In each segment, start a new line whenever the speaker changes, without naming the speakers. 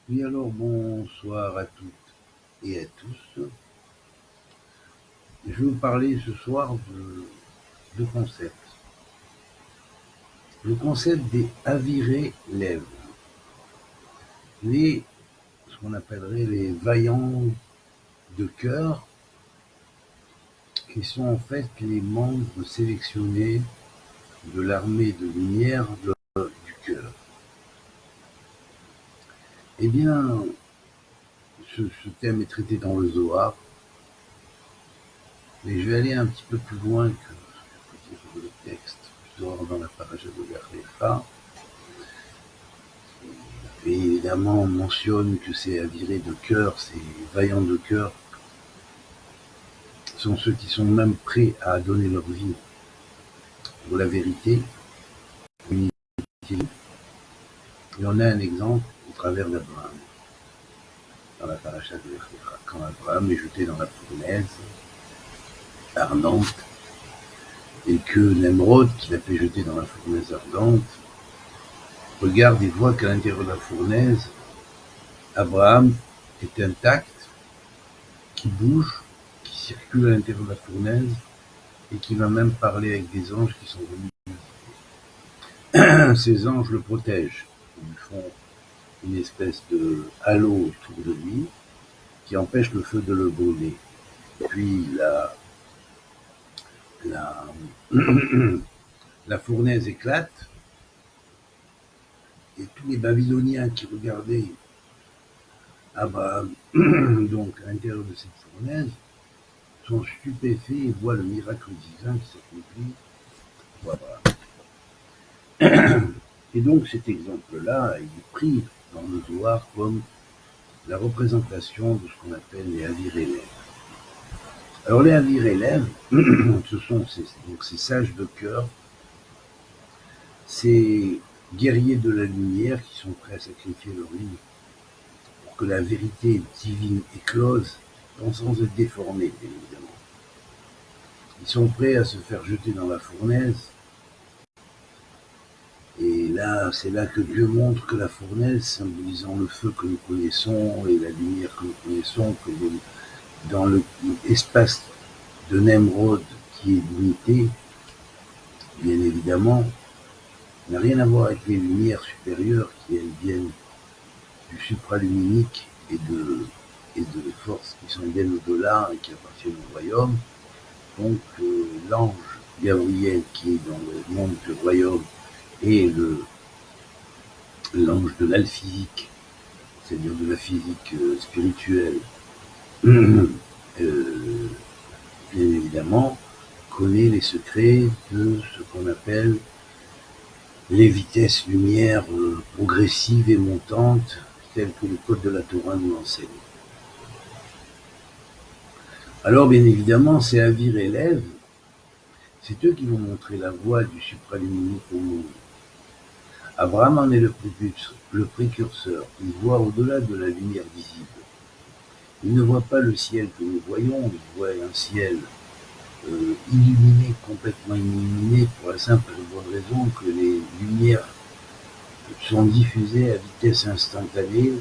Oui, alors bonsoir à toutes et à tous. Je vais vous parler ce soir de deux concepts. Le concept des avirés lèvres, ce qu'on appellerait les vaillants de cœur, qui sont en fait les membres sélectionnés de l'armée de lumière du cœur. Eh bien, ce thème est traité dans le Zohar, mais je vais aller un petit peu plus loin que ce que peut dire le texte du Zohar dans la paracha de Lech Et évidemment, on mentionne que ces avirés de cœur, ces vaillants de cœur, sont ceux qui sont même prêts à donner leur vie pour la vérité, l'unité. Et on a un exemple au travers d'Abraham, dans la paracha de Lech Lecha, quand Abraham est jeté dans la fournaise ardente, et que Nemrod, qui l'a fait jeter dans la fournaise ardente, regarde et voit qu'à l'intérieur de la fournaise, Abraham est intact, qui bouge, qui circule à l'intérieur de la fournaise, et qui va même parler avec des anges qui sont venus. Ces anges le protègent. Ils lui font une espèce de halo autour de lui qui empêche le feu de le brûler. Puis la, la fournaise éclate et tous les Babyloniens qui regardaient Abraham donc à l'intérieur de cette fournaise sont stupéfaits et voient le miracle divin qui s'accomplit pour Abraham. Et donc cet exemple-là, il est pris dans le Zohar comme la représentation de ce qu'on appelle les Havir élèves. Alors les Havir élèves, ce sont ces sages de cœur, ces guerriers de la lumière qui sont prêts à sacrifier leur vie pour que la vérité divine éclose, sans être déformée, bien évidemment. Ils sont prêts à se faire jeter dans la fournaise. Et là, c'est là que Dieu montre que la fournaise, symbolisant le feu que nous connaissons et la lumière que nous connaissons, que dans l'espace de Nemrod qui est limité, bien évidemment, n'a rien à voir avec les lumières supérieures qui, elles, viennent du supraluminique et de forces qui sont bien au-delà et qui appartiennent au royaume. Donc l'ange Gabriel qui est dans le monde du royaume et l'ange de l'alphysique, c'est-à-dire de la physique spirituelle, bien évidemment, connaît les secrets de ce qu'on appelle les vitesses lumière progressives et montantes, telles que le code de la Torah nous l'enseigne. Alors, bien évidemment, ces Havir élèves, c'est eux qui vont montrer la voie du supraluminique au monde. Abraham en est le précurseur. Il voit au-delà de la lumière visible. Il ne voit pas le ciel que nous voyons, il voit un ciel illuminé, complètement illuminé, pour la simple et bonne raison que les lumières sont diffusées à vitesse instantanée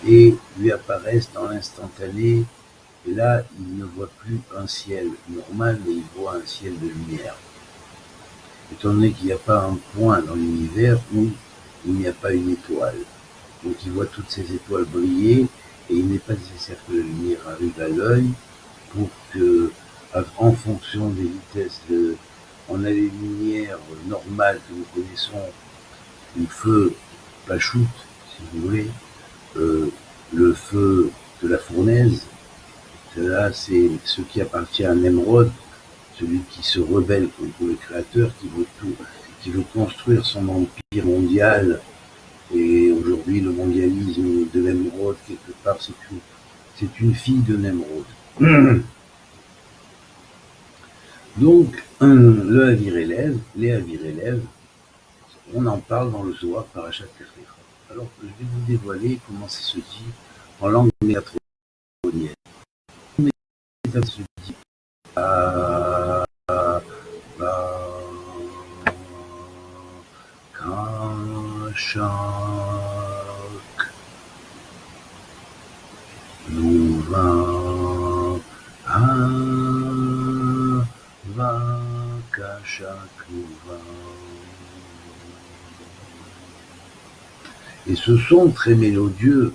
et lui apparaissent dans l'instantané. Et là, il ne voit plus un ciel normal, mais il voit un ciel de lumière. Étant donné qu'il n'y a pas un point dans l'univers où il n'y a pas une étoile. Donc il voit toutes ces étoiles briller et il n'est pas nécessaire que la lumière arrive à l'œil pour que, en fonction des vitesses, on a les lumières normales que nous connaissons, le feu pachout, si vous voulez, le feu de la fournaise. Cela, c'est ce qui appartient à Nemrod, celui qui se rebelle contre le Créateur, qui veut construire son empire mondial. Et aujourd'hui, le mondialisme de Nemrod, quelque part, c'est une fille de Nemrod. Donc, le Havir élève, les Havir élèves, on en parle dans le Zohar Parashat Lech Lecha. Alors, je vais vous dévoiler comment ça se dit en langue mégatronienne. Ça se dit Kasha couvent. Et ce son très mélodieux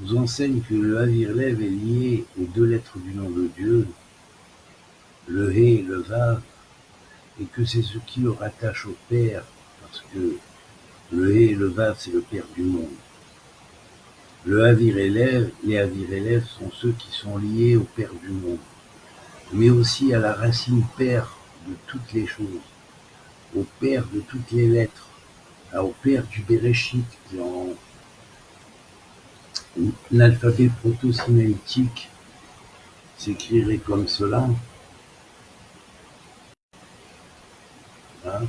vous enseigne que le Havirlev est lié aux deux lettres du nom de Dieu, le He et le Vav, et que c'est ce qui le rattache au Père, parce que le He et le Vav, c'est le Père du monde. Les Havirlev sont ceux qui sont liés au Père du monde, mais aussi à la racine Père de toutes les choses, au Père de toutes les lettres, au Père du Bereshit, dans l'alphabet proto-sinaïtique s'écrirait comme cela, hein,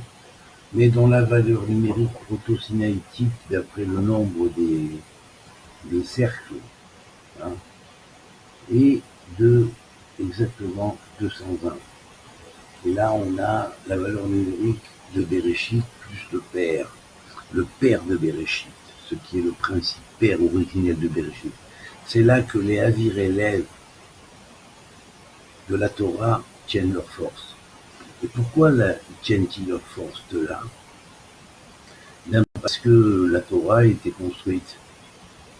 mais dont la valeur numérique proto-sinaïtique, d'après le nombre des cercles, hein, est de exactement 220. Et là, on a la valeur numérique de Bereshit plus le père de Bereshit, ce qui est le principe père originel de Bereshit. C'est là que les Havirlev de la Torah tiennent leur force. Et pourquoi tiennent-ils leur force de là? Bien parce que la Torah a été construite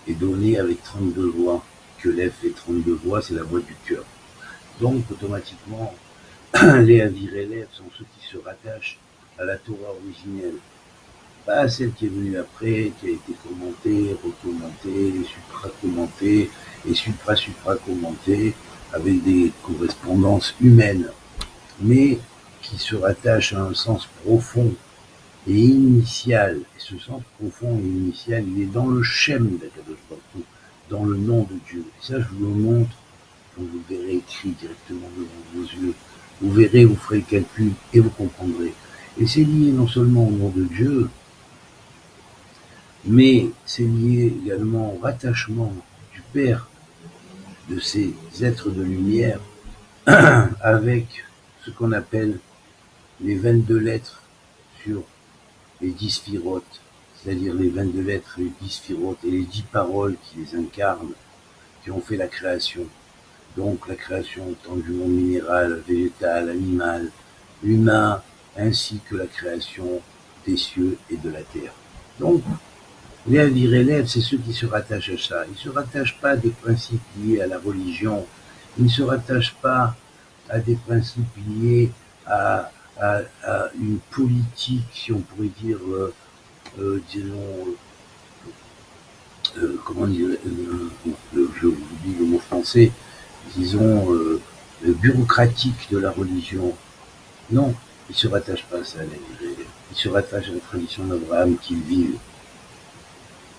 et donnée avec 32 voix, que l'Ef fait 32 voix, c'est la voix du cœur. Donc, automatiquement, les Havirlev sont ceux qui se rattachent à la Torah originelle, pas celle qui est venue après, qui a été commentée, recommentée, supra-commentée et supra-supra-commentée avec des correspondances humaines, mais qui se rattache à un sens profond et initial. Et ce sens profond et initial, il est dans le Shem d'Akadosh Baruch Hu, dans le nom de Dieu. Et ça, je vous le montre, quand vous le verrez écrit directement devant vos yeux. Vous verrez, vous ferez le calcul et vous comprendrez. Et c'est lié non seulement au nom de Dieu, mais c'est lié également au rattachement du Père de ces êtres de lumière avec ce qu'on appelle les 22 lettres sur les 10 sphirotes, c'est-à-dire les 22 lettres, les 10 sphirotes et les 10 paroles qui les incarnent, qui ont fait la création. Donc la création tant du monde minéral, végétal, animal, humain, ainsi que la création des cieux et de la terre. Donc, les Havirlev, c'est ceux qui se rattachent à ça. Ils ne se rattachent pas à des principes liés à la religion. Ils ne se rattachent pas à des principes liés à une politique, si on pourrait dire, disons, comment dire, je vous dis le mot français, disons, bureaucratique de la religion. Non, ils ne se rattachent pas à ça, les Havirlev. Ils se rattachent à la tradition d'Abraham qu'ils vivent.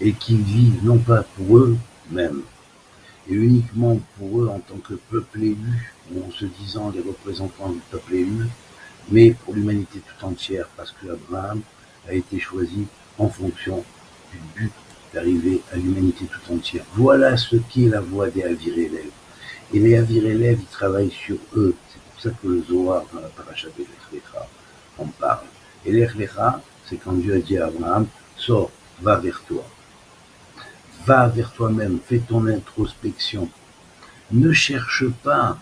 Et qu'ils vivent non pas pour eux-mêmes, et uniquement pour eux en tant que peuple élu, ou en se disant les représentants du peuple élu, mais pour l'humanité tout entière, parce que Abraham a été choisi en fonction du but d'arriver à l'humanité tout entière. Voilà ce qu'est la voie des Havirlev. Et les Havirlev, ils travaillent sur eux. C'est pour ça que le Zohar, dans la paracha de Lech Lecha, en parle. Et Lech Lecha, c'est quand Dieu a dit à Abraham, sors, va vers toi. Va vers toi-même, fais ton introspection. Ne cherche pas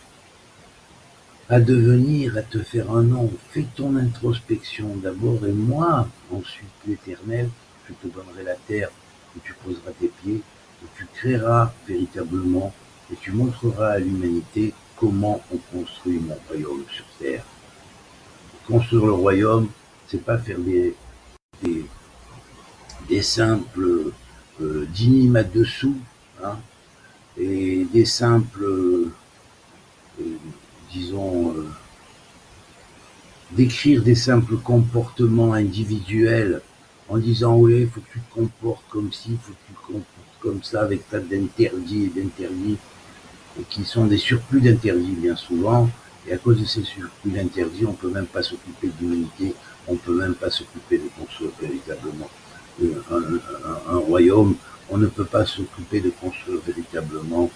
à devenir, à te faire un nom. Fais ton introspection d'abord et moi, ensuite l'Éternel, je te donnerai la terre où tu poseras tes pieds, où tu créeras véritablement et tu montreras à l'humanité comment on construit mon royaume sur terre. Construire le royaume, c'est pas faire des simples dynimes à dessous, hein, et des simples, disons, décrire des simples comportements individuels en disant oui, il faut que tu te comportes comme ci, il faut que tu te comportes comme ça, avec tas d'interdits et d'interdits, et qui sont des surplus d'interdits bien souvent, et à cause de ces surplus d'interdits, on ne peut même pas s'occuper de l'humanité, on ne peut même pas s'occuper de construire véritablement un royaume, on ne peut pas s'occuper de construire véritablement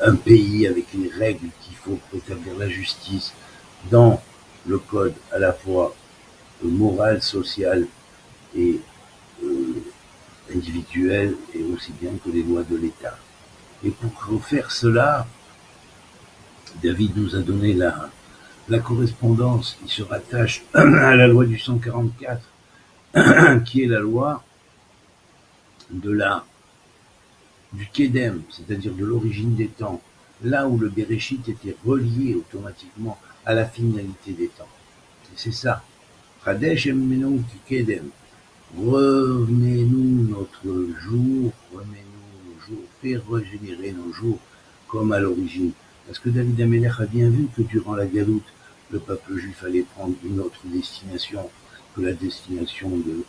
un pays avec les règles qu'il faut pour établir la justice dans le code à la fois moral, social et individuel, et aussi bien que les lois de l'État. Et pour faire cela, David nous a donné la correspondance, il se rattache à la loi du 144, qui est la loi de du Kedem, c'est-à-dire de l'origine des temps, là où le Bereshit était relié automatiquement à la finalité des temps. Et c'est ça. Chadesh Emmenou Kedem. Revenez-nous notre jour, revenez-nous nos jours, fais régénérer nos jours comme à l'origine. Parce que David Amelech a bien vu que durant la galoute, le peuple juif allait prendre une autre destination que la destination de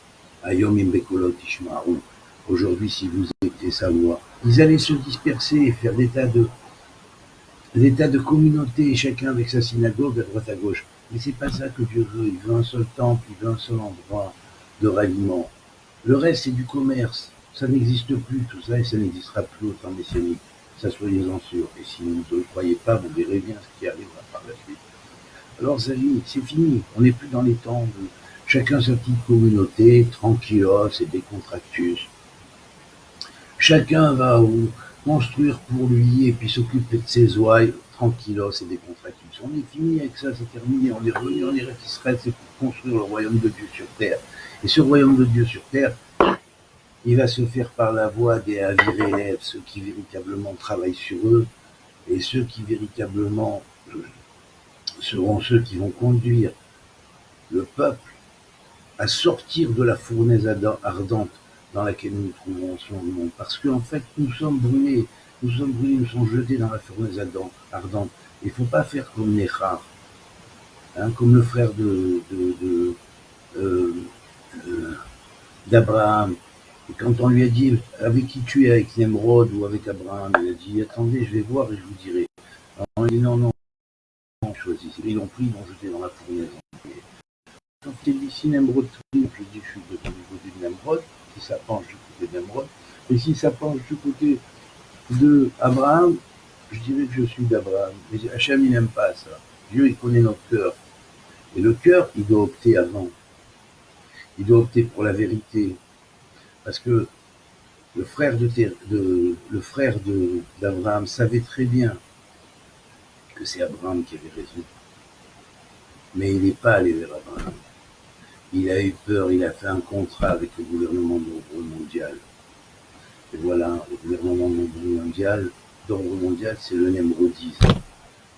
Ayom Imbekolot Ishmaru. Aujourd'hui, si vous écoutez sa voix, ils allaient se disperser et faire des tas de communautés, chacun avec sa synagogue à droite à gauche. Mais c'est pas ça que Dieu veut. Il veut un seul temple, il veut un seul endroit de ralliement. Le reste, c'est du commerce. Ça n'existe plus, tout ça, et ça n'existera plus au temps messianique. Ça, soyez-en sûrs. Et si vous ne le croyez pas, vous verrez bien ce qui arrivera par la suite. Alors, ça y est, c'est fini. On n'est plus dans les temps de chacun sa petite communauté, tranquillos et décontractus. Chacun va construire pour lui et puis s'occuper de ses ouailles, tranquillos et décontractus. On est fini avec ça, c'est terminé. On est revenu en Israël, c'est pour construire le royaume de Dieu sur terre. Et ce royaume de Dieu sur terre, il va se faire par la voie des Avirélèves, ceux qui véritablement travaillent sur eux, et ceux qui véritablement seront ceux qui vont conduire le peuple à sortir de la fournaise ardente dans laquelle nous nous trouvons en ce moment. Parce qu'en fait, nous sommes brûlés, nous sommes jetés dans la fournaise ardente. Il ne faut pas faire comme Néchar, comme le frère d'Abraham. Et quand on lui a dit avec qui tu es, avec Nemrod ou avec Abraham, il a dit attendez, je vais voir et je vous dirai. Alors on lui a dit non, choisissez. Ils l'ont pris, ils l'ont jeté dans la fournaise. Quand il dit si Nemrod prie, je dis je suis du côté de Nemrod, si ça penche du côté de Nemrod, et si ça penche du côté de Abraham, je dirais que je suis d'Abraham. Mais Hachem, il n'aime pas ça. Dieu, il connaît notre cœur. Et le cœur, il doit opter avant. Il doit opter pour la vérité. Parce que le frère d'Abraham savait très bien que c'est Abraham qui avait raison. Mais il n'est pas allé vers Abraham. Il a eu peur, il a fait un contrat avec le gouvernement d'ordre mondial. Et voilà, le gouvernement d'ordre mondial, c'est le némrodisme.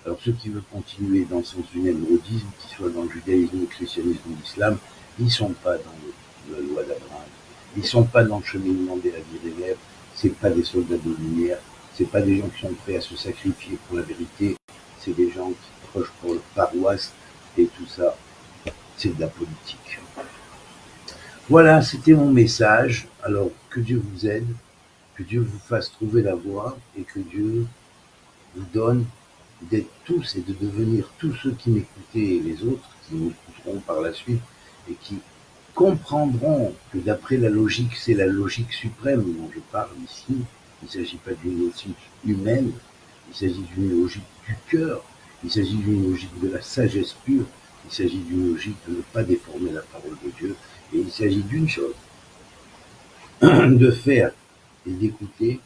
Alors ceux qui veulent continuer dans le sens du némrodisme, qu'ils soient dans le judaïsme, le christianisme ou l'islam, ils ne sont pas dans la loi d'Abraham. Ils ne sont pas dans le cheminement des élèves, ce n'est pas des soldats de lumière, ce n'est pas des gens qui sont prêts à se sacrifier pour la vérité, c'est des gens qui prochent pour leur paroisse, et tout ça, c'est de la politique. Voilà, c'était mon message. Alors, que Dieu vous aide, que Dieu vous fasse trouver la voie, et que Dieu vous donne d'être tous et de devenir tous ceux qui m'écoutaient et les autres qui m'écouteront par la suite, et qui comprendront que d'après la logique, c'est la logique suprême dont je parle ici. Il ne s'agit pas d'une logique humaine, il s'agit d'une logique du cœur, il s'agit d'une logique de la sagesse pure, il s'agit d'une logique de ne pas déformer la parole de Dieu, et il s'agit d'une chose, de faire et d'écouter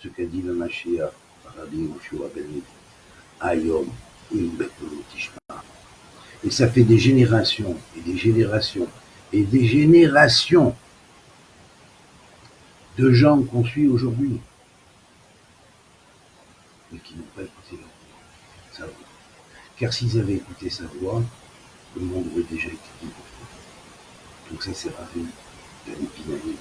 ce qu'a dit le Mashiach, Rabbi Yoshua ben Levi, Ayom Imbekolot Ishmaru. Et ça fait des générations et des générations et des générations de gens qu'on suit aujourd'hui, mais qui n'ont pas écouté sa voix. Car s'ils avaient écouté sa voix, le monde aurait déjà été bouleversé. Donc ça sert à rien d'aller pinailler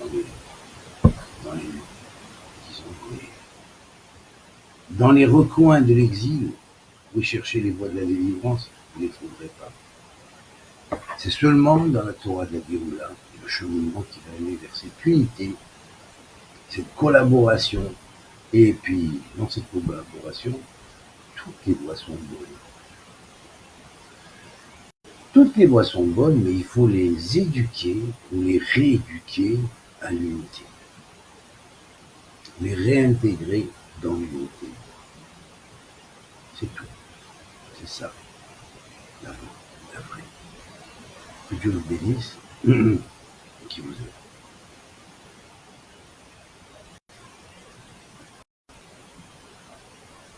dans les recoins de l'exil, vous cherchez les voies de la délivrance, vous ne les trouverez pas. C'est seulement dans la Torah de la Géoula, le cheminement qui va aller vers cette unité, cette collaboration, et puis dans cette collaboration, toutes les voies sont bonnes. Toutes les voies sont bonnes, mais il faut les éduquer ou les rééduquer à l'unité. Les réintégrer dans l'unité. C'est tout. C'est ça. La vraie. Que Dieu vous bénisse et qui vous aide.